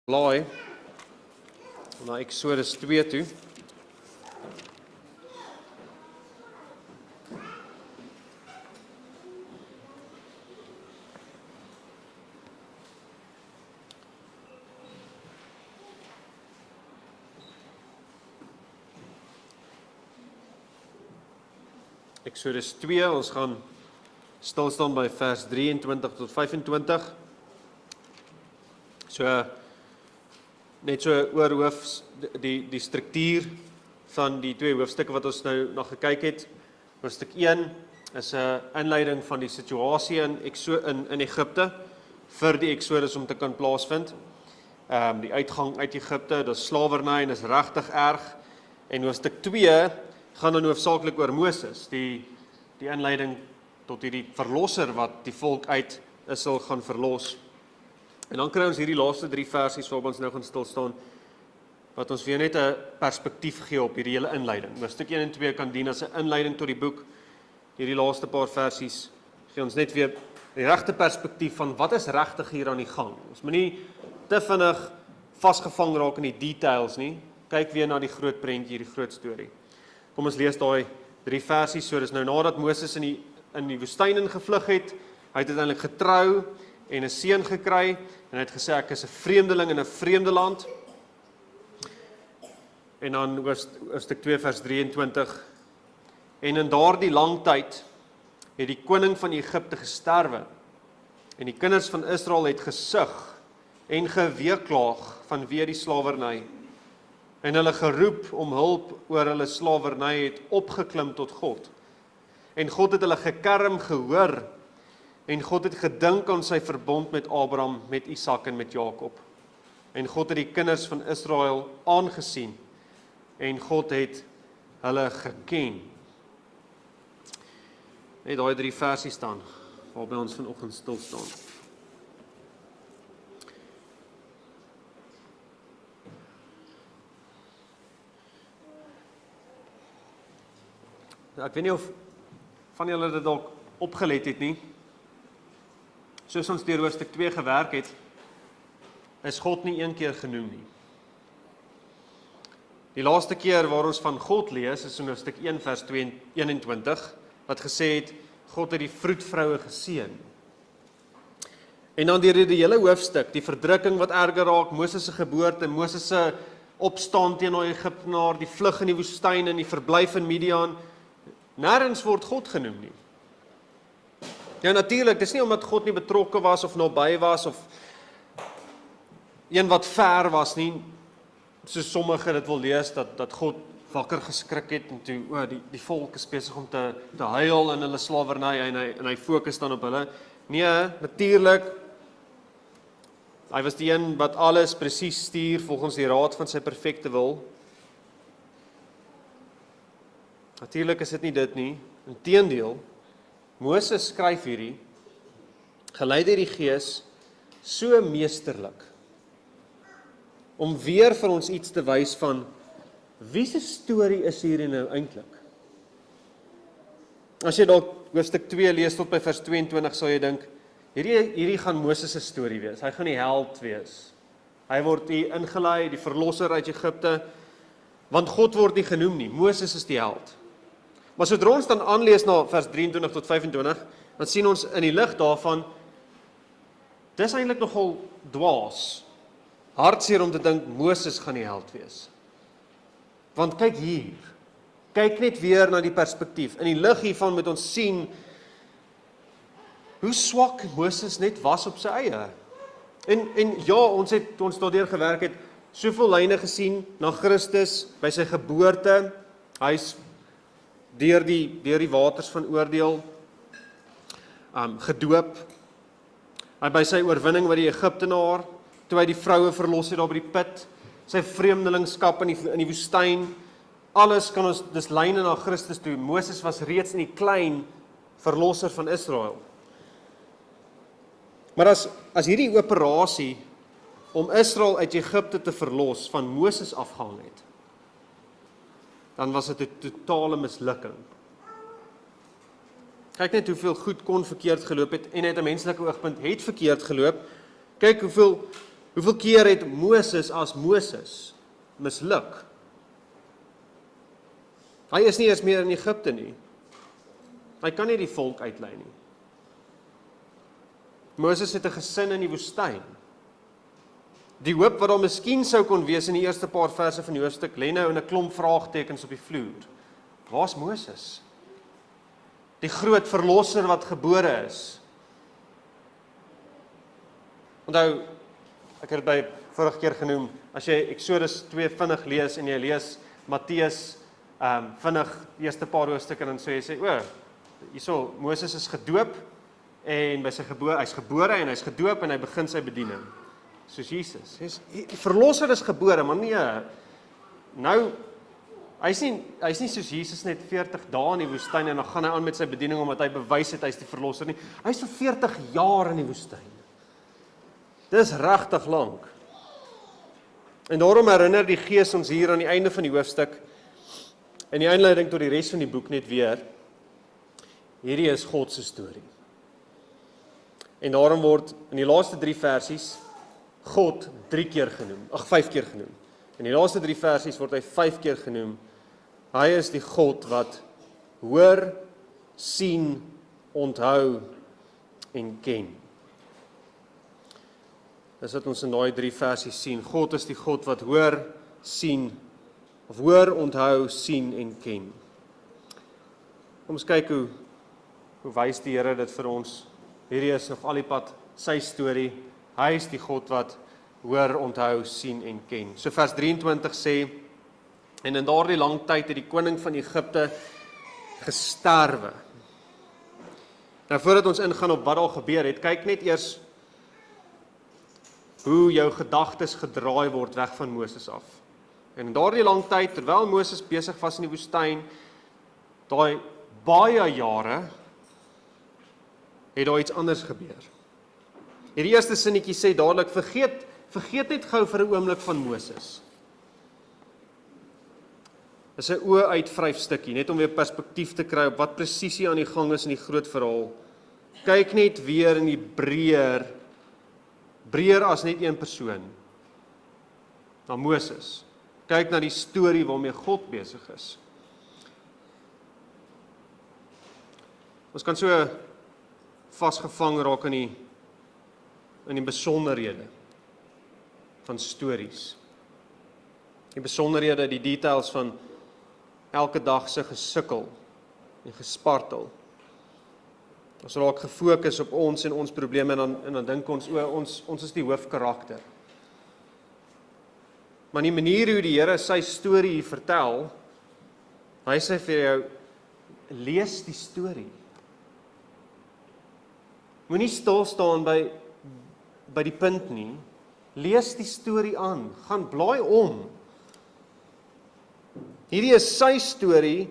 Blaai na Eksodus 2 toe. Eksodus 2, ons gaan stil staan by vers 23 tot 25. Net so oorhoofs die struktuur van die twee hoofstukke wat ons nou na gekyk het. Hoofstuk 1 is 'n inleiding van die situasie in Egipte vir die Eksodus om te kan plaasvind. Die uitgang uit Egipte, dis slawerny en is regtig erg. En hoofstuk 2 gaan dan hoofsaaklik oor Moses, die inleiding tot hierdie verlosser wat die volk uit Israel gaan verlos. En dan kry ons hierdie laaste 3 versies waarop ons nou gaan stil staan, wat ons weer net 'n perspektief gee op hierdie hele inleiding. Hoofstuk 1 en 2 kan dien as 'n inleiding tot die boek. Hierdie laaste paar versies gee ons net weer die regte perspektief van wat is regtig hier aan die gang. Ons moet nie te vinnig vasgevang raak in die details nie. Kyk weer na die groot prentjie, die groot storie. Kom ons lees daai 3 versies. So dis nou nadat Moses in die woestyn ingevlug het. Hy het uiteindelik getrou en 'n seun gekry en hy het gesê ek is 'n vreemdeling in 'n vreemde land. En dan hoofstuk 2 vers 23. En in daardie lang tyd het die koning van Egipte gesterwe en die kinders van Israel het gesug en geweeklaag vanweë die slawerny. En hulle geroep om hulp oor hulle slawerny het opgeklim tot God. En God het hulle gekerm gehoor. En God het gedink aan sy verbond met Abraham, met Isak en met Jakob. En God het die kinders van Israel aangesien. En God het hulle geken. Net daai 3 versies staan, waarby ons vanoggend stil staan. Ek weet nie of van julle dit dalk opgelet het nie. Soos ons deur hoofstuk 2 gewerk het, is God nie een keer genoem nie. Die laaste keer waar ons van God lees, is in hoofstuk 1 vers 21, wat gesê het, God het die vroedvroue geseën. En dan deur die hele hoofstuk, die verdrukking wat erger raak, Moses se geboorte, Moses se opstaan teen die Egiptenaar, die vlug in die woestyn en die verblyf in Midian, nêrens word God genoem nie. Ja, natuurlik, dis nie omdat God nie betrokke was of naby was of een wat ver was nie, soos sommige dit wil lees dat God wakker geskrik het en toe die volk is besig om te huil in hulle slawerny en hy fokus dan op hulle. Nee, natuurlik, hy was die een wat alles presies stuur volgens die raad van sy perfekte wil. Natuurlik is dit nie dit nie. Inteendeel, Moses skryf hierdie, gelei deur die Gees, so meesterlik, om weer vir ons iets te wys van, wie se storie is hierdie nou eintlik? As jy dalk hoofstuk 2 lees tot by vers 22, sal jy dink, hierdie gaan Moses se storie wees, hy gaan die held wees. Hy word hier ingelei, die verlosser uit Egipte, want God word nie genoem nie, Moses is die held. Maar sodra ons dan aanlees na vers 23 tot 25, dan sien ons in die lig daarvan, dis eintlik nogal dwaas, hartseer om te dink, Moses gaan die held wees. Want kyk hier, kyk net weer na die perspektief. In die lig hiervan moet ons sien, hoe swak Moses net was op sy eie. En ja, ons het ons daardeur gewerk het, soveel lyne gesien na Christus, by sy geboorte, hy's deur die waters van oordeel, gedoop, hy by sy oorwinning by die Egiptenaar, toe hy die vroue verlos het daar by die put, sy vreemdelingskap in die woestyn, alles kan ons, dis lyne na Christus toe. Moses was reeds in die klein verlosser van Israel. Maar as hierdie operasie om Israel uit Egipte te verlos van Moses afgehang het, dan was dit 'n totale mislukking. Kyk net hoeveel goed kon verkeerd geloop het en uit 'n menslike oogpunt het verkeerd geloop. Kyk hoeveel Hoeveel keer het Moses as Moses misluk? Hy is nie eers meer in Egipte nie. Hy kan nie die volk uitlei nie. Moses het 'n gesin in die woestyn. Die hoop wat daar miskien sou kon wees in die eerste paar verse van die hoofstuk, lê nou in 'n klomp vraagtekens op die vloer. Waar's Moses? Die groot verlosser wat gebore is. Onthou, ek het dit by vorige keer genoem, as jy Exodus 2 vinnig lees en jy lees Matteus vinnig die eerste paar hoofstukke, dan sê jy, hierso, Moses is gedoop en by sy hy's gebore en hy's gedoop en hy begin sy bediening. Soos Jesus. Die verlosser is gebore, maar nee, nou, hy's nie soos Jesus net 40 dae in die woestyn en dan gaan hy aan met sy bediening omdat hy bewys het hy's die verlosser nie. Hy's vir 40 jaar in die woestyn. Dis regtig lank. En daarom herinner die Gees ons hier aan die einde van die hoofstuk, in die inleiding tot die res van die boek net weer, hierdie is God se storie. En daarom word in die laaste 3 versies God 5 keer genoem. In die laaste 3 versies word hy 5 keer genoem. Hy is die God wat hoor, sien, onthou en ken. Dis wat ons in daai 3 versies sien. God is die God wat hoor, onthou, sien en ken. Kom ons kyk hoe wys die Here dit vir ons. Hierdie is nog al die pad sy storie. Hy is die God wat hoor, onthou, sien en ken. So vers 23 sê, en in daardie lang tyd het die koning van Egipte gesterwe. Nou voordat ons ingaan op wat daar gebeur het, kyk net eers hoe jou gedagtes gedraai word weg van Moses af. En in daardie lang tyd, terwyl Moses besig was in die woestyn, daai baie jare, het daar iets anders gebeur. Hierdie eerste sinnetjie sê dadelik, vergeet net gou vir 'n oomblik van Moses. Dis 'n oë uitvryf stukkie, net om weer perspektief te kry op wat presies hier aan die gang is in die groot verhaal. Kyk net weer in die breër as net een persoon, na Moses. Kyk na die storie waarmee God besig is. Ons kan so vasgevang raak in die besonderhede van stories. Die besonderhede, die details van elke dag se gesukkel en gespartel. Ons raak gefokus op ons en ons probleme en dan dink ons, ons is die hoofkarakter. Maar die manier hoe die Here sy storie hier vertel, hy sê vir jou, lees die storie. Moenie stil staan by die punt nie. Lees die storie aan, gaan blaai om. Hierdie is sy storie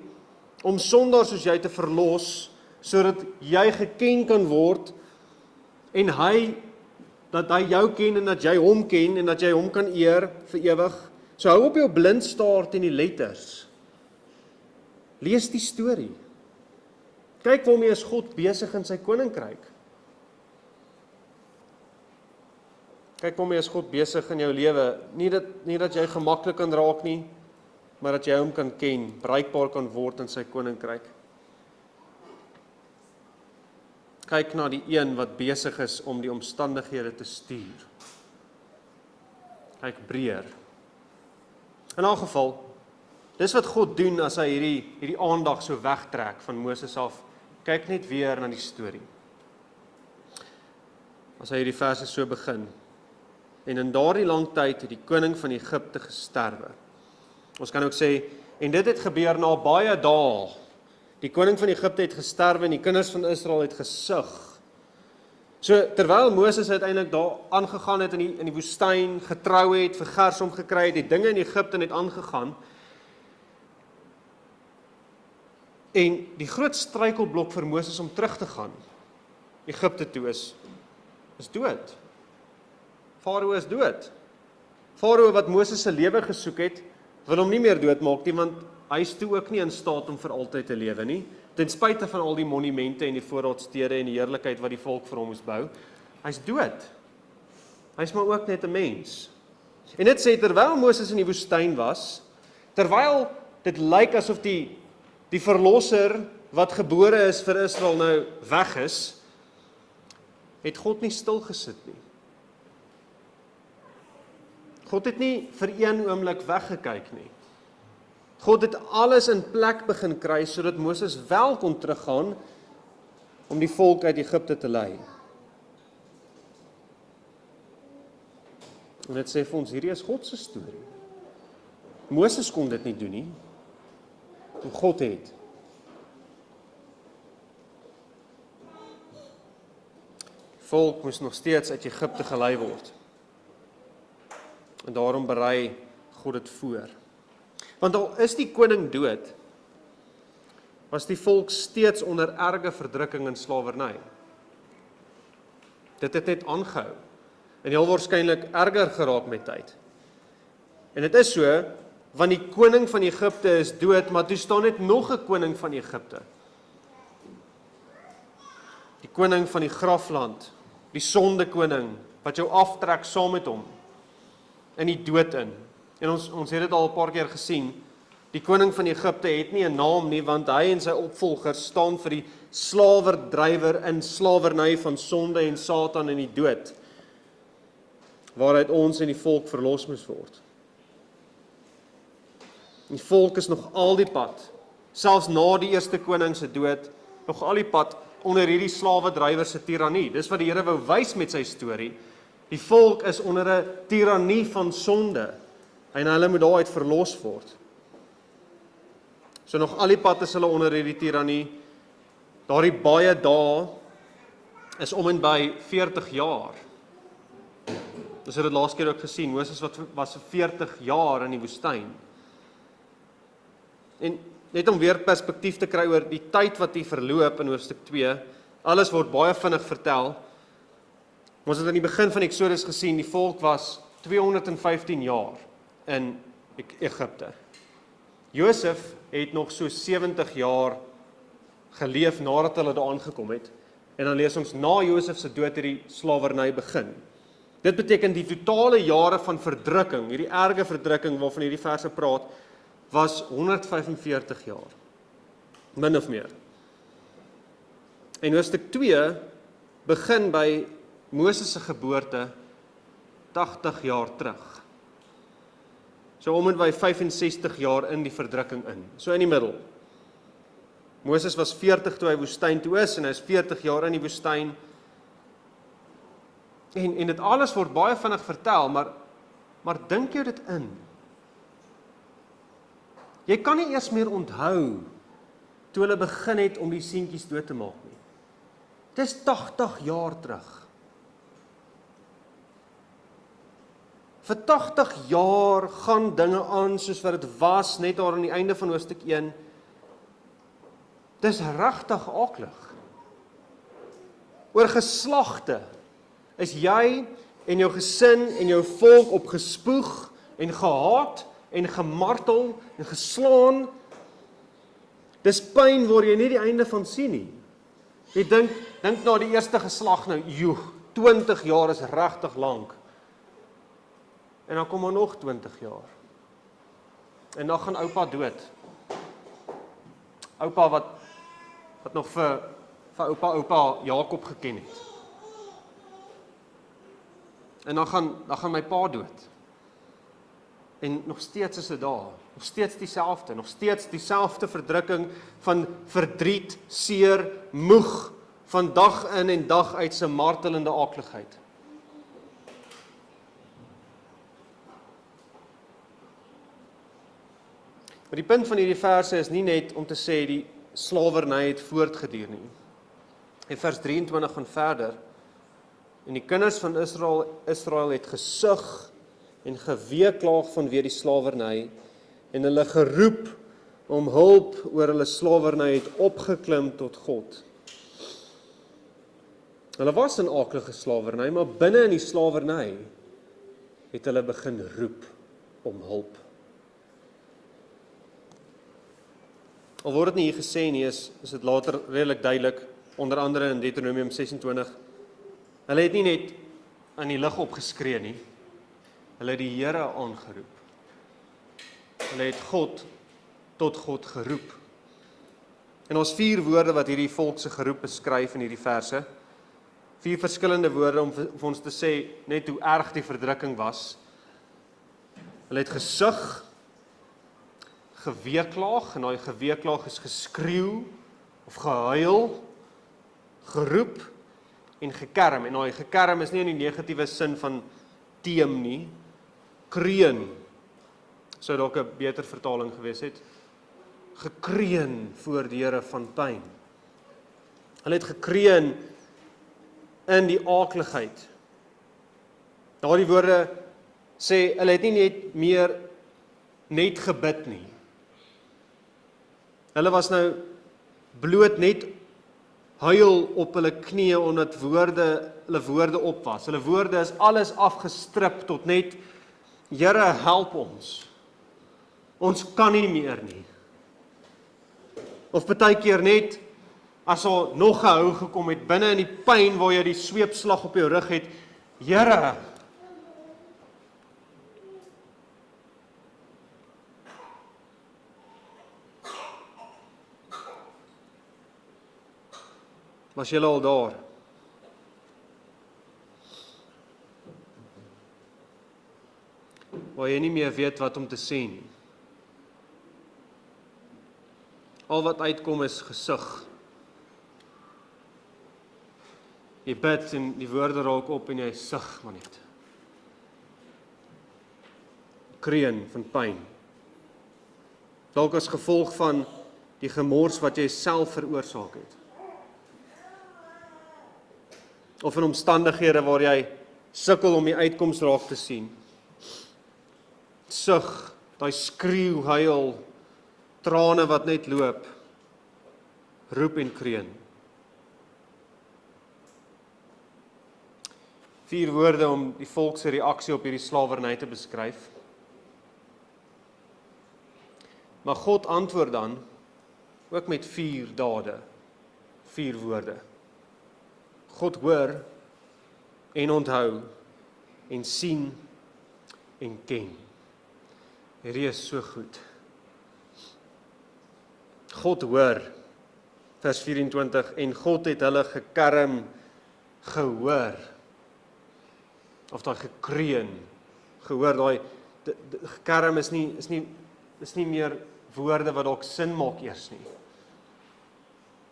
om sondaars soos jy te verlos, sodat jy geken kan word en dat hy jou ken en dat jy hom ken en dat jy hom kan eer vir ewig. So hou op jou blind staar teen die letters. Lees die storie. Kyk waarmee is God besig in sy koninkryk. Kyk waarmee is God besig in jou lewe. Nie dat jy gemaklik kan raak nie, maar dat jy hom kan ken, bruikbaar kan word in sy koninkryk. Kyk na die een wat besig is om die omstandighede te stuur. Kyk breër. In elk geval, dis wat God doen as hy hierdie aandag so wegtrek van Moses af. Kyk net weer na die storie. As hy hierdie verse so begin. En in daardie lang tyd het die koning van Egipte gesterwe. Ons kan ook sê, en dit het gebeur na baie dae. Die koning van Egipte het gesterwe en die kinders van Israel het gesug. So, terwyl Moses uiteindelik daar aangegaan het in die woestyn, getrou het, vir gersom gekry het, die dinge in Egipte net aangegaan. En die groot struikelblok vir Moses om terug te gaan, Egipte toe is dood. Farao is dood. Farao wat Moses se lewe gesoek het, wil hom nie meer doodmaak nie, want hy is toe ook nie in staat om vir altyd te lewe nie, ten spyte van al die monumente en die voorraadstede en die heerlikheid wat die volk vir hom moes bou. Hy's dood. Hy's maar ook net 'n mens. En dit sê, terwyl Moses in die woestyn was, terwyl dit lyk asof die verlosser wat gebore is vir Israel nou weg is, het God nie stil gesit nie. God het nie vir een oomblik weggekyk nie. God het alles in plek begin kry, sodat Moses wel kon teruggaan om die volk uit Egipte te lei. En dit sê vir ons, hierdie is God se storie. Moses kon dit nie doen nie, en God het. Volk moes nog steeds uit Egipte gelei word. En daarom berei God dit voor. Want al is die koning dood, was die volk steeds onder erge verdrukking en slawerny. Dit het net aangehou, en heel waarskynlik erger geraak met tyd. En dit is so, want die koning van Egipte is dood, maar toe staan net nog 'n koning van Egipte. Die koning van die grafland, die sondekoning, wat jou aftrek saam met hom, in die dood in. En ons het dit al 'n paar keer gesien, die koning van Egipte het nie 'n naam nie, want hy en sy opvolgers staan vir die slawerdrywer in slawerny van sonde en Satan en die dood, waaruit ons en die volk verlos moes word. Die volk is nog al die pad, selfs na die eerste koning se dood, nog al die pad onder hierdie slawedrywer se tirannie. Dis wat die Here wou wys met sy storie. Die volk is onder 'n tirannie van sonde, en hulle moet daaruit verlos word. So nog al die pad is hulle onder hierdie tirannie. Daardie baie dae is om en by 40 jaar. Ons het dit laas keer ook gesien, Moses was vir 40 jaar in die woestyn. En net om weer perspektief te kry oor die tyd wat hier verloop in hoofstuk 2, alles word baie vinnig vertel. Ons het aan die begin van Exodus gesien, die volk was 215 jaar in Egipte. Josef het nog so 70 jaar geleef nadat hulle daar aangekom het. En dan lees ons, na Josef se dood het die slawerny begin. Dit beteken die totale jare van verdrukking, hierdie erge verdrukking waarvan hierdie verse praat, was 145 jaar. Min of meer. En hoofstuk 2 begin by Moses se geboorte 80 jaar terug. So om en by 65 jaar in die verdrukking in. So in die middel. Moses was 40 toe hy woestyn toe is, en hy is 40 jaar in die woestyn. En dit alles word baie vinnig vertel, maar dink jou dit in. Jy kan nie eers meer onthou toe hulle begin het om die seentjies dood te maak nie. Dit is 80 jaar terug. Vir 80 jaar gaan dinge aan soos wat dit was, net daar aan die einde van hoofstuk 1. Dis regtig aklig. Oor geslagte is jy en jou gesin en jou volk opgespoeg en gehaat en gemartel en geslaan. Dis pyn waar jy nie die einde van sien nie. Jy dink na die eerste geslag nou, 20 jaar is regtig lank. En dan kom maar nog 20 jaar. En dan gaan oupa dood. Oupa wat nog vir oupa Jakob geken het. En dan gaan my pa dood. En nog steeds is dit daar. Nog steeds dieselfde. Nog steeds dieselfde verdrukking van verdriet, seer, moeg, van dag in en dag uit se martelende aakligheid. Maar die punt van hierdie verse is nie net om te sê die slawerny het voortgeduur nie. In vers 23 gaan verder, en die kinders van Israel het gesug en geweeklaag vanweë die slawerny, en hulle geroep om hulp oor hulle slawerny het opgeklim tot God. Hulle was in aaklige slawerny, maar binne in die slawerny het hulle begin roep om hulp. Al word dit nie hier gesê nie, is dit later redelik duidelik, onder andere in Deuteronomium 26. Hulle het nie net in die lug opgeskree nie. Hulle het die Here aangeroep. Hulle het God tot God geroep. En ons 4 woorde wat hierdie volk se geroep beskryf in hierdie verse. 4 verskillende woorde om vir ons te sê net hoe erg die verdrukking was. Hulle het gesug, geweeklaag, en daai geweeklaag is geskreeu of gehuil, geroep en gekerm. En daai gekerm is nie in die negatiewe sin van teem nie. Kreun sou dalk 'n beter vertaling gewees het. Gekreun voor die Here van pyn. Hulle het gekreun in die aakligheid. Daardie woorde sê, hulle het nie net meer net gebid nie. Hulle was nou bloot net huil op hulle knieë omdat hulle woorde op was. Hulle woorde is alles afgestrip tot net, Here, help ons. Ons kan nie meer nie. Of partykeer net, as daar nog 'n hou gekom het, binne in die pyn waar jy die sweepslag op jou rug het, Here, was julle al daar? Waar jy nie meer weet wat om te sê nie. Al wat uitkom is gesug. Jy bid en die woorde raak op en jy sug maar net. Kreun van pyn. Dalk as gevolg van die gemors wat jy self veroorsaak het. Of in omstandighede waar jy sukkel om die uitkoms raak te sien. Sug, daai skreeu, huil, trane wat net loop, roep en kreun. 4 woorde om die volk se reaksie op hierdie slawerny te beskryf. Maar God antwoord dan ook met 4 dade, 4 woorde. God hoor en onthou en sien en ken. Hierdie is so goed. God hoor, vers 24, en God het hulle gekerm gehoor. Of daai gekreun, gehoor, daai gekerm is nie meer woorde wat dalk sin maak eers nie.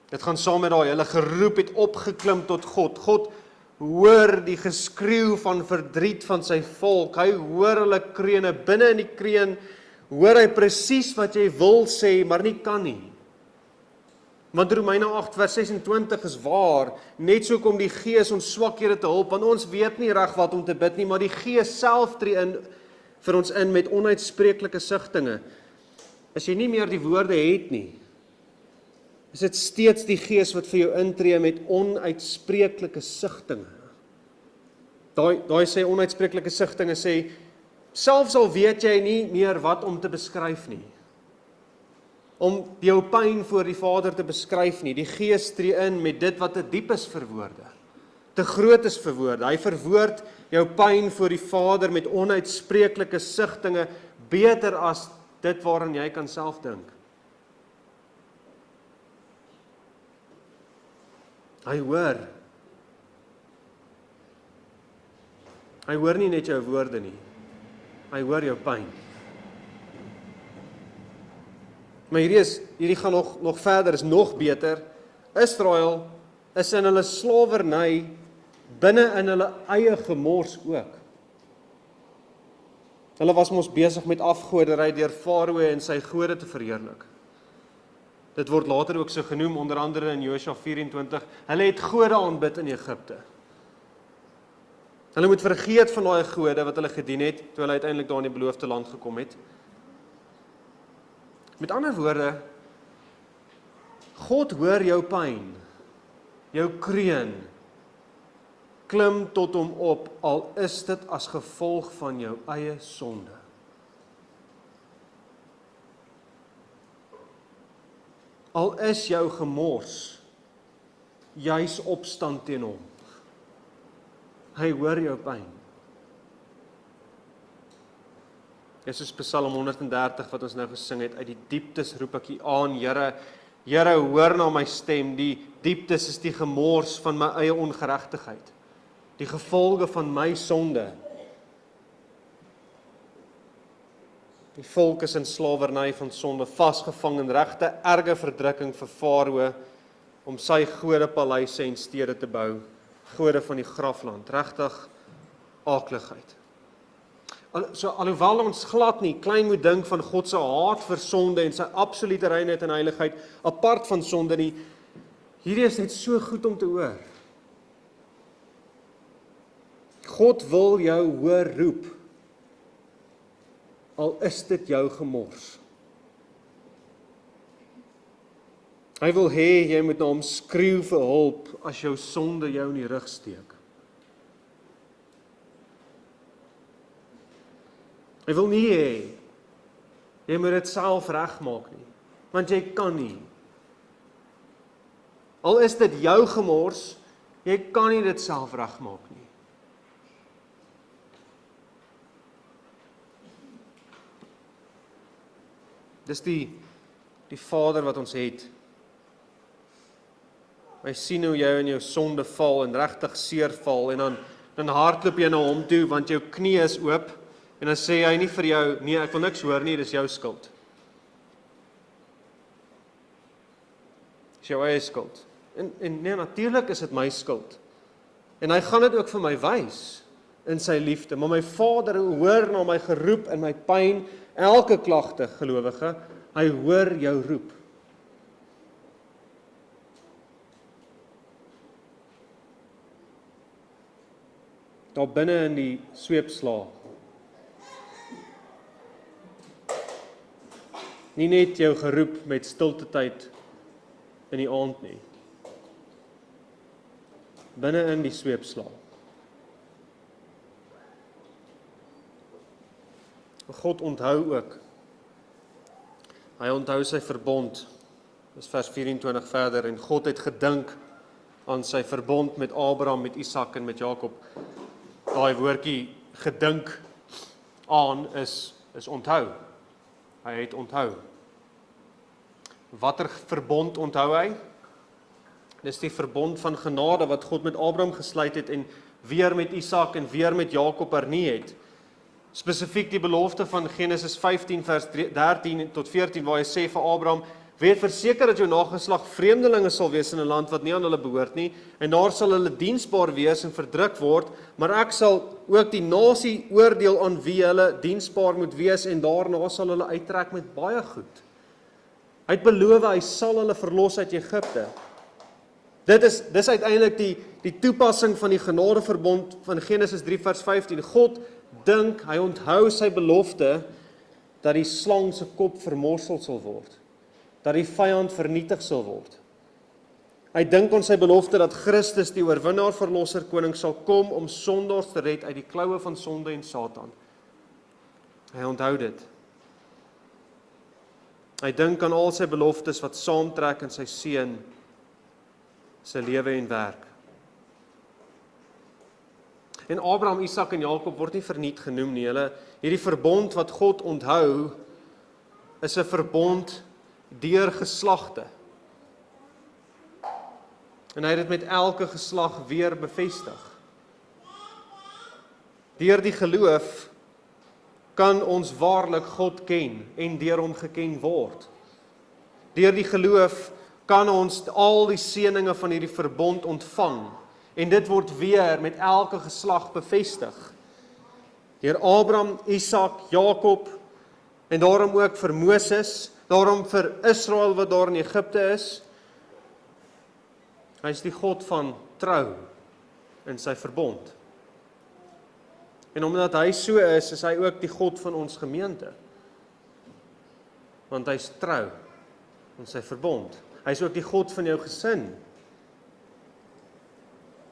Dit gaan saam met daai, hulle geroep het opgeklim tot God. God hoor die geskreeu van verdriet van sy volk. Hy hoor hulle kreune, binne in die kreun hoor hy presies wat jy wil sê, maar nie kan nie. Want Romeine 8 vers 26 is waar, net so kom die Gees ons swakhede te hulp, want ons weet nie reg wat om te bid nie, maar die Gees self tree in vir ons in met onuitspreeklike sigtinge. As jy nie meer die woorde het nie, is dit steeds die Gees wat vir jou intree met onuitspreeklike sigtinge. Daai sê onuitspreeklike sigtinge sê, selfs al weet jy nie meer wat om te beskryf nie, om jou pyn voor die Vader te beskryf nie, die Gees tree in met dit wat te diep is vir woorde, te groot is vir woorde. Hy verwoord jou pyn voor die Vader met onuitspreeklike sigtinge, beter as dit waaraan jy kan self dink. Hy hoor nie net jou woorde nie, hy hoor jou pyn. Maar hierdie gaan nog verder, is nog beter. Israel is in hulle slawerny binne in hulle eie gemors ook. Hulle was mos besig met afgoderry deur Farao en sy gode te verheerlik. Dit word later ook so genoem, onder andere in Josua 24. Hulle het gode aanbid in Egipte. Hulle moet vergeet van daai gode wat hulle gedien het, toe hulle uiteindelik daar in die beloofde land gekom het. Met ander woorde, God hoor jou pyn, jou kreun, klim tot hom op, al is dit as gevolg van jou eie sonde. Al is jou gemors, juis opstand teen hom. Hy hoor jou pyn. Dit is soos Psalm 130 wat ons nou gesing het, uit die dieptes roep ek U aan, Here. Here, hoor na my stem, die dieptes is die gemors van my eie ongeregtigheid, die gevolge van my sonde. Die volk is in slawerny van sonde, vasgevang in regte erge verdrukking vir Farao, om sy godepaleise en stede te bou, gode van die grafland, regtig aakligheid. Alhoewel ons glad nie klein moet dink van God se haat vir sonde en sy absolute reinheid en heiligheid, apart van sonde nie, hierdie is net so goed om te hoor. God wil jou hoor roep, al is dit jou gemors. Hy wil hê jy moet na hom skreeu vir hulp as jou sonde jou in die rug steek. Hy wil nie hê jy moet dit self regmaak nie, want jy kan nie. Al is dit jou gemors, jy kan nie dit self regmaak nie. Dis die Vader wat ons het. Hy sien hoe jy in jou sonde val en regtig seer val en dan hardloop jy na hom toe want jou knie is oop en dan sê hy nie vir jou, nee, ek wil niks hoor nie, dis jou skuld. Dis jou eie skuld. En nee, natuurlik is dit my skuld. En hy gaan dit ook vir my wys in sy liefde, maar my Vader hoor na my geroep in my pyn, elke klagte, gelowige, hy hoor jou roep. Daar binne in die sweepslaag. Nie net jou geroep met stilte tyd in die aand nie. Binne in die sweepslaag. God onthou ook. Hy onthou sy verbond. Dis vers 24 verder. En God het gedink aan sy verbond met Abraham, met Isak en met Jakob. Daai woordjie gedink aan is onthou. Hy het onthou. Watter verbond onthou hy? Dis die verbond van genade wat God met Abraham gesluit het en weer met Isak en weer met Jakob hernie het. Spesifiek die belofte van Genesis 15 vers 13 tot 14 waar hy sê vir Abraham, weet verseker dat jou nageslag vreemdelinge sal wees in 'n land wat nie aan hulle behoort nie en daar sal hulle diensbaar wees en verdruk word, maar ek sal ook die nasie oordeel aan wie hulle diensbaar moet wees en daarna sal hulle uittrek met baie goed. Hy het beloof hy sal hulle verlos uit Egipte. Dis uiteindelik die toepassing van die genadeverbond van Genesis 3 vers 15. God dink, hy onthou sy belofte dat die slang se kop vermorsel sal word, dat die vyand vernietig sal word. Hy dink aan sy belofte dat Christus die oorwinnaar verlosser koning sal kom om sondaars te red uit die kloue van sonde en Satan. Hy onthou dit. Hy dink aan al sy beloftes wat saamtrek in sy seun se lewe en werk. En Abraham, Isak en Jakob word nie verniet genoem nie. Hierdie verbond wat God onthou, is 'n verbond deur geslagte. En hy het dit met elke geslag weer bevestig. Deur die geloof kan ons waarlik God ken en deur hom geken word. Deur die geloof kan ons al die seëninge van hierdie verbond ontvang. En dit word weer met elke geslag bevestig. Deur Abraham, Isak, Jakob en daarom ook vir Moses, daarom vir Israel wat daar in Egipte is. Hy is die God van trou in sy verbond. En omdat hy so is hy ook die God van ons gemeente. Want hy is trou in sy verbond. Hy is ook die God van jou gesin.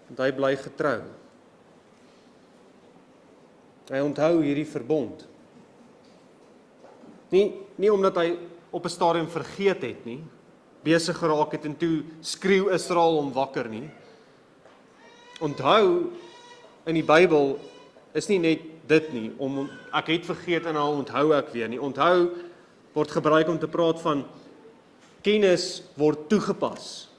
Want hy bly getrou. Hy onthou hierdie verbond. Nie omdat hy op 'n stadium vergeet het nie, besig geraak het en toe skreeu Israel om wakker nie. Onthou in die Bybel is nie net dit nie, ek het vergeet en nou onthou ek weer nie. Onthou word gebruik om te praat van kennis word toegepas.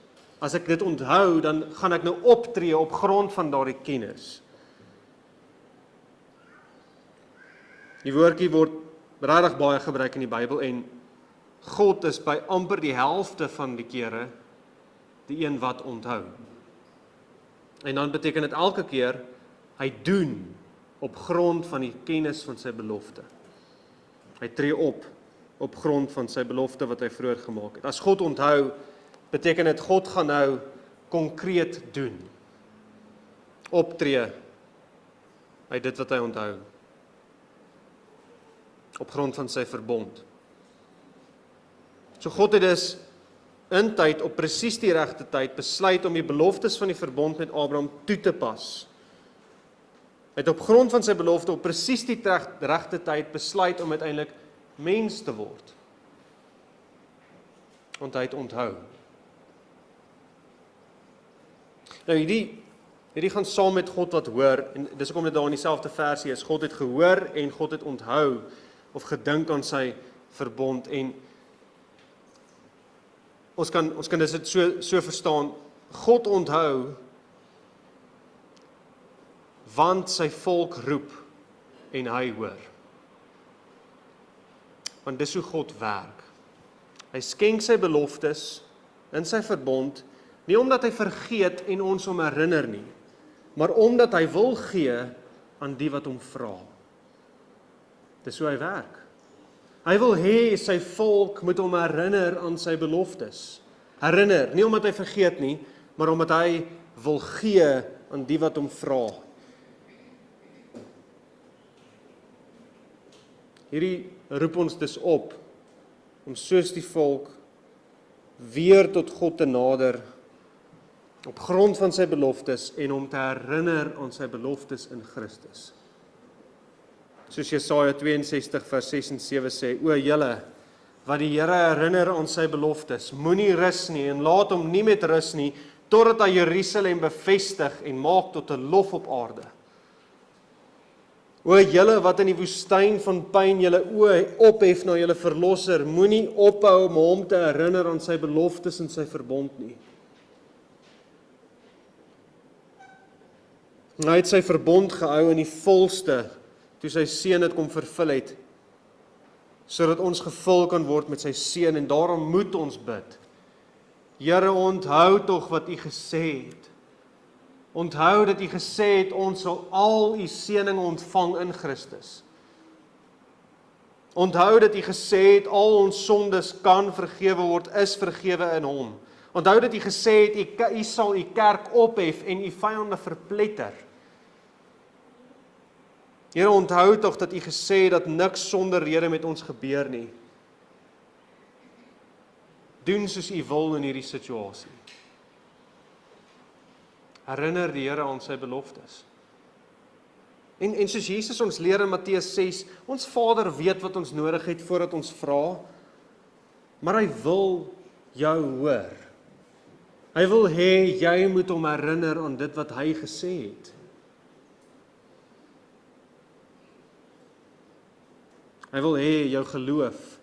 As ek dit onthou, dan gaan ek nou optree op grond van daardie kennis. Die woordjie word regtig baie gebruik in die Bybel en God is by amper die helfte van die kere die een wat onthou. En dan beteken dit elke keer hy doen op grond van die kennis van sy belofte. Hy tree op grond van sy belofte wat hy vroeër gemaak het. As God onthou, beteken dit God gaan nou konkreet doen. Optree uit dit wat hy onthou. Op grond van sy verbond. So God het dus in tyd, op presies die regte tyd, besluit om die beloftes van die verbond met Abraham toe te pas. Hy het op grond van sy belofte op presies die regte tyd besluit om uiteindelik mens te word. Want hy het onthou. Nou hierdie gaan saam met God wat hoor, en dis hoekom dit daar in dieselfde versie is. God het gehoor en God het onthou of gedink aan sy verbond en ons kan dit so verstaan. God onthou want sy volk roep en hy hoor. Want dis hoe God werk. Hy skenk sy beloftes in sy verbond, nie omdat hy vergeet en ons hom herinner nie, maar omdat hy wil gee aan die wat hom vra. Dis hoe hy werk. Hy wil hê sy volk moet hom herinner aan sy beloftes. Herinner, nie omdat hy vergeet nie, maar omdat hy wil gee aan die wat hom vra. Hierdie roep ons dus op, om soos die volk weer tot God te nader, op grond van sy beloftes, en om te herinner aan sy beloftes in Christus. Soos Jesaja 62 vers 6 en 7 sê, o julle, wat die Here herinner aan sy beloftes, moenie rus nie, en laat hom nie met rus nie, totdat hy Jerusalem bevestig en maak tot 'n lof op aarde. O julle wat in die woestyn van pyn julle oë ophef na julle verlosser, moenie ophou om hom te herinner aan sy beloftes en sy verbond nie. Hy het sy verbond gehou in die volste, toe sy seun dit kom vervul het, sodat ons gevul kan word met sy seun, en daarom moet ons bid. Here, onthou tog wat U gesê het. Onthou dat U gesê het, ons sal al U seëning ontvang in Christus. Onthou dat U gesê het, al ons sondes kan vergewe word, is vergewe in Hom. Onthou dat U gesê het, U sal U kerk ophef en U vyande verpletter. Here, onthou tog dat U gesê het dat niks sonder rede met ons gebeur nie. Doen soos U wil in hierdie situasie. Herinner die Here aan sy beloftes. En soos Jesus ons leer in Matteus 6, ons Vader weet wat ons nodig het voordat ons vra, maar hy wil jou hoor. Hy wil hê jy moet hom herinner aan dit wat hy gesê het. Hy wil hê jou geloof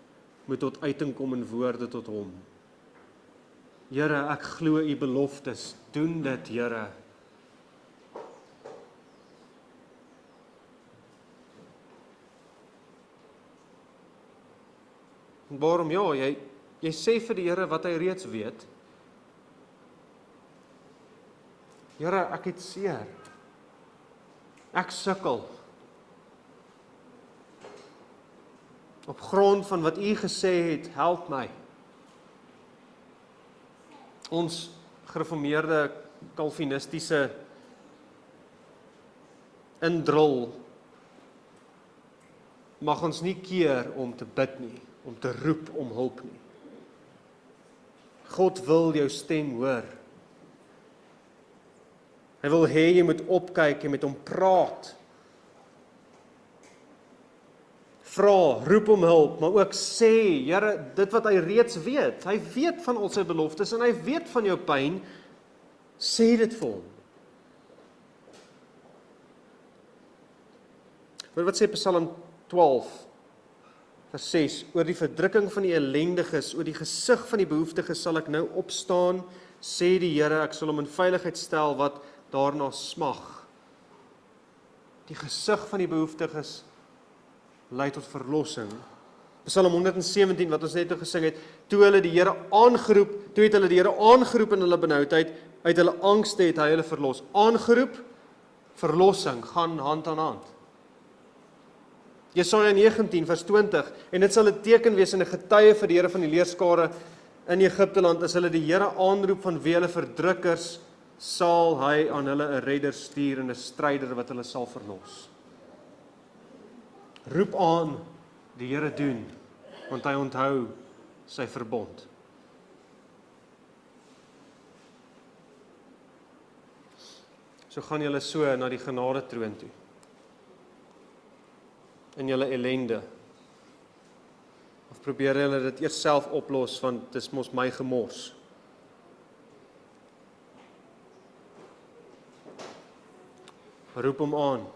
moet tot uiting kom in woorde tot hom. Here, ek glo U beloftes, doen dit, Here. En waarom ja, jy sê vir die Here wat hy reeds weet. Here, ek het seer. Ek sukkel. Op grond van wat U gesê het, help my. Ons gereformeerde kalvinistiese indrul mag ons nie keer om te bid nie, om te roep om hulp nie. God wil jou stem hoor. Hy wil hê jy moet opkyk en met hom praat. Vra, roep om hulp, maar ook sê, Here, dit wat hy reeds weet. Hy weet van al sy beloftes en hy weet van jou pyn. Sê dit vir hom. Wat sê Psalm 12, vers 6, oor die verdrukking van die ellendiges, oor die gesig van die behoeftiges sal ek nou opstaan, sê die Here, ek sal hom in veiligheid stel wat daarna smag. Die gesig van die behoeftiges lei tot verlossing. Psalm 117 wat ons net nou gesing het, toe het hulle die Here aangeroep in hulle benoudheid, uit hulle angste het hy hulle verlos. Aangeroep, verlossing gaan hand aan hand. Jesaja 19 vers 20, en dit sal 'n teken wees en 'n getuie vir die Here van die leerskare in Egipte land, as hulle die Here aanroep van wie hulle verdrukkers, sal hy aan hulle 'n redder stuur en 'n stryder wat hulle sal verlos. Roep aan, die Here doen, want hy onthou sy verbond. So gaan julle so na die genadetroon toe, in julle ellende, of probeer julle dit eers self oplos, want dit is mos my gemors. Roep hom aan,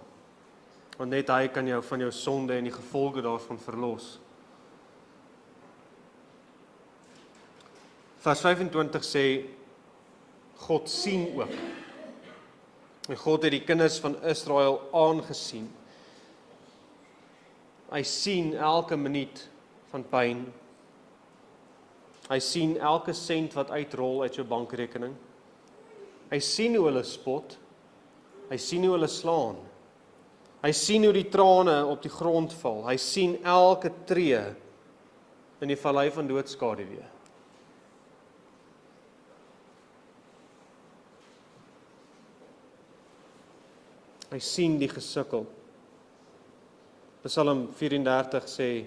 want net hy kan jou van jou sonde en die gevolge daarvan verlos. Vers 25 sê, God sien ook. En God het die kinders van Israel aangesien. Hy sien elke minuut van pyn. Hy sien elke sent wat uitrol uit jou bankrekening. Hy sien hoe hulle spot. Hy sien hoe hulle slaan. Hy sien hoe die trane op die grond val. Hy sien elke tree in die vallei van doodskaduwee. Hy sien die gesukkel. Psalm 34 sê,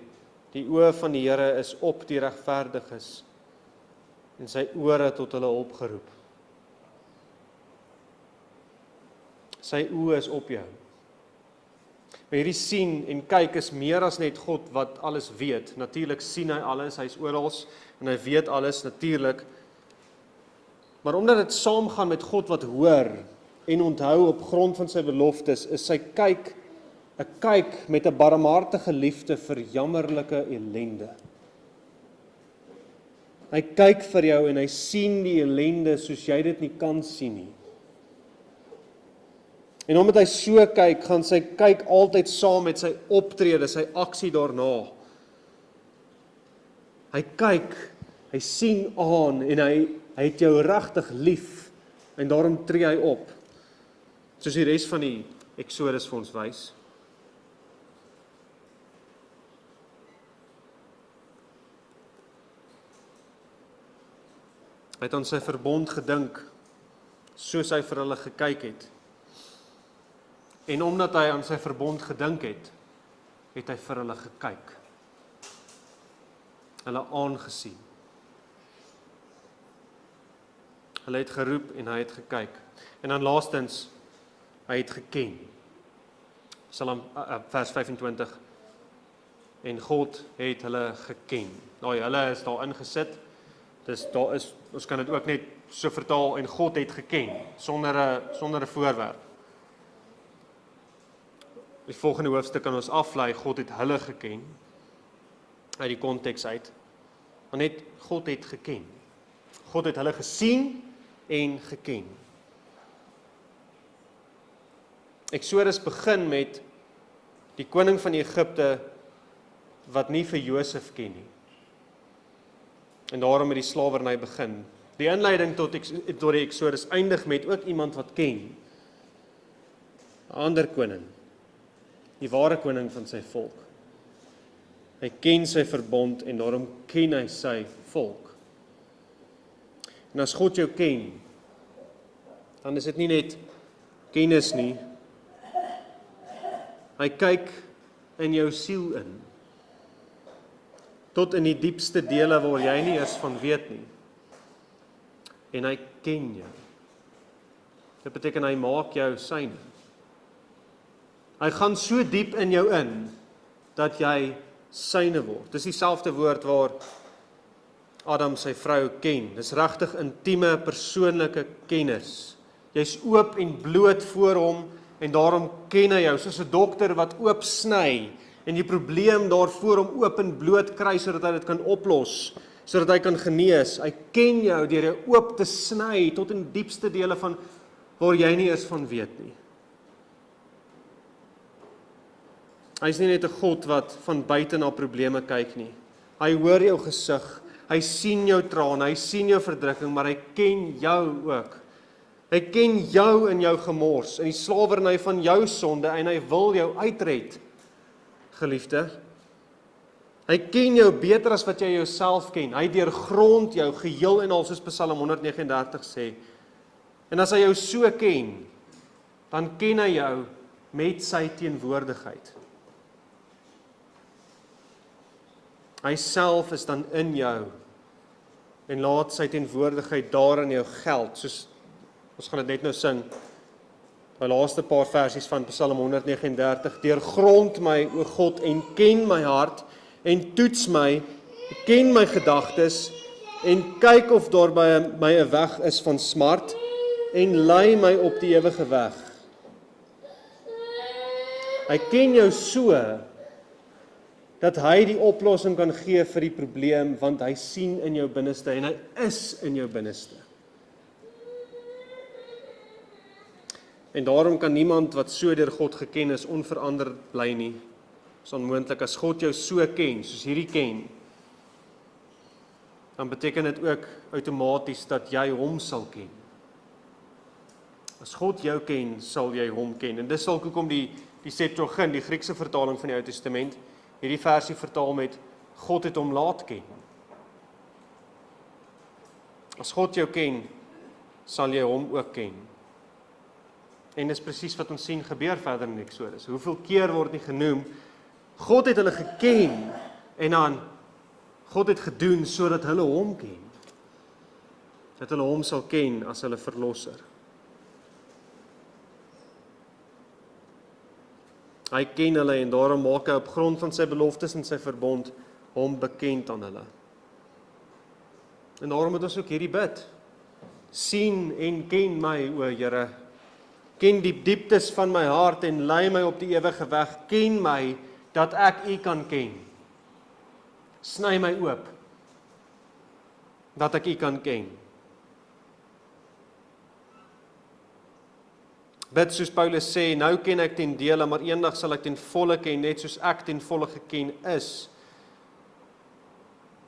die oë van die Here is op die regverdiges en sy ore tot hulle opgeroep. Sy oë is op jou. Maar hierdie sien en kyk is meer as net God wat alles weet. Natuurlik sien hy alles, hy is oral en hy weet alles, natuurlik. Maar omdat dit saamgaan met God wat hoor en onthou op grond van sy beloftes, is sy kyk 'n kyk met 'n barmhartige liefde vir jammerlike ellende. Hy kyk vir jou en hy sien die ellende soos jy dit nie kan sien nie. En omdat hy so kyk, gaan sy kyk altyd saam met sy optrede, sy aksie daarna. Hy kyk, hy sien aan en hy het jou regtig lief en daarom tree hy op. Soos die res van die Exodus vir ons wys. Hy het aan sy verbond gedink, soos hy vir hulle gekyk het. En omdat hy aan sy verbond gedink het, het hy vir hulle gekyk. Hulle aangesien. Hulle het geroep en hy het gekyk. En dan laastens, hy het geken. Psalm vers 25. En God het hulle geken. Nou, hulle is daar ingesit. Dus daar is, ons kan dit ook net so vertaal, en God het geken, sonder 'n voorwerp. Die volgende hoofstuk kan ons aflei, God het hulle geken, uit die konteks uit, maar net God het geken. God het hulle gesien en geken. Exodus begin met die koning van Egipte wat nie vir Josef ken nie. En daarom met die slawerny begin. Die inleiding tot die Exodus eindig met ook iemand wat ken. 'n ander koning. Die ware koning van sy volk. Hy ken sy verbond en daarom ken hy sy volk. En as God jou ken, dan is dit nie net kennis nie. Hy kyk in jou siel in. Tot in die diepste dele waar jy nie eers van weet nie. En hy ken jou. Dit beteken hy maak jou syne. Hy gaan so diep in jou in, dat jy syne word. Dis dieselfde woord waar Adam sy vrou ken. Dis regtig intieme, persoonlike kennis. Jy's oop en bloot voor hom, En daarom ken hy jou soos 'n dokter wat oop sny en die probleem daarvoor om oop en bloot kry sodat hy dit kan oplos, sodat hy kan genees. Hy ken jou deur jou oop te sny tot in die diepste dele van waar jy nie eens van weet nie. Hy is nie net 'n God wat van buite na probleme kyk nie. Hy hoor jou gesig, hy sien jou trane, hy sien jou verdrukking, maar hy ken jou ook. Hy ken jou in jou gemors, in die slawerny van jou sonde en hy wil jou uitred, geliefde. Hy ken jou beter as wat jy jouself ken. Hy deurgrond jou geheel en al soos Psalm 139 sê. En as hy jou so ken, dan ken hy jou met sy teenwoordigheid. Hy self is dan in jou en laat sy teenwoordigheid daar in jou geld, soos ons gaan dit net nou sing. Die laaste paar versies van Psalm 139, deurgrond my, o God, en ken my hart, en toets my, ken my gedagtes, en kyk of daar by my 'n weg is van smart, en lei my op die ewige weg. Hy ken jou so, dat hy die oplossing kan gee vir die probleem, want hy sien in jou binneste, en hy is in jou binneste. En daarom kan niemand wat so deur God geken is, onveranderd bly nie. Dit is onmoontlik. As God jou so ken, soos hierdie ken, dan beteken dit ook outomaties dat jy hom sal ken. As God jou ken, sal jy hom ken. En dis ook hoekom die Septuagint, die Griekse vertaling van die Ou Testament, hierdie versie vertaal met God het hom laat ken. As God jou ken, sal jy hom ook ken. En dis presies wat ons sien gebeur verder in Eksodus. Hoeveel keer word nie genoem, God het hulle geken, en dan, God het gedoen sodat hulle hom ken. Dat hulle hom sal ken as hulle verlosser. Hy ken hulle en daarom maak hy op grond van sy beloftes en sy verbond hom bekend aan hulle. En daarom moet ons ook hierdie bid. Sien en ken my, o Here. Ken die dieptes van my hart en lei my op die ewige weg. Ken my dat ek U kan ken. Sny my oop dat ek U kan ken. Bid soos Paulus sê, nou ken ek ten dele, maar eendag sal ek ten volle ken, net soos ek ten volle geken is.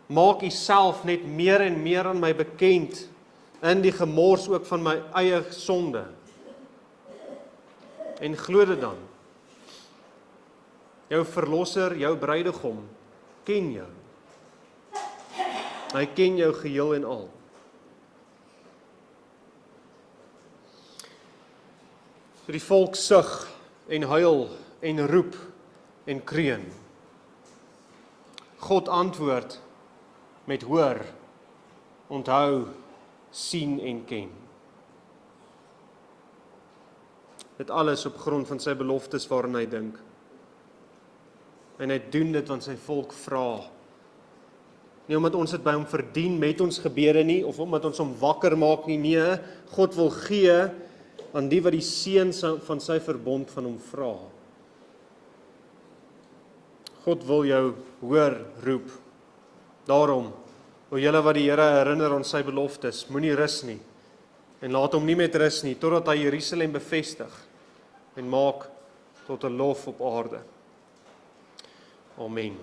Maak U self net meer en meer aan my bekend, in die gemors ook van my eie sonde. En glo dit dan. Jou verlosser, jou bruidegom, ken jou. Hy ken jou geheel en al. So die volk sug en huil en roep en kreun. God antwoord met hoor, onthou, sien en ken. Dit alles op grond van sy beloftes waarin hy dink. En hy doen dit want sy volk vra. Nie omdat ons dit by hom verdien met ons gebede nie, of omdat ons hom wakker maak nie, nee, God wil gee aan die wat die seën van sy verbond van hom vra. God wil jou hoor roep. Daarom, o julle wat die Here herinner aan sy beloftes, moenie rus nie, en laat hom nie met rus nie, totdat hy Jerusalem bevestig, en maak tot 'n lof op aarde. Amen.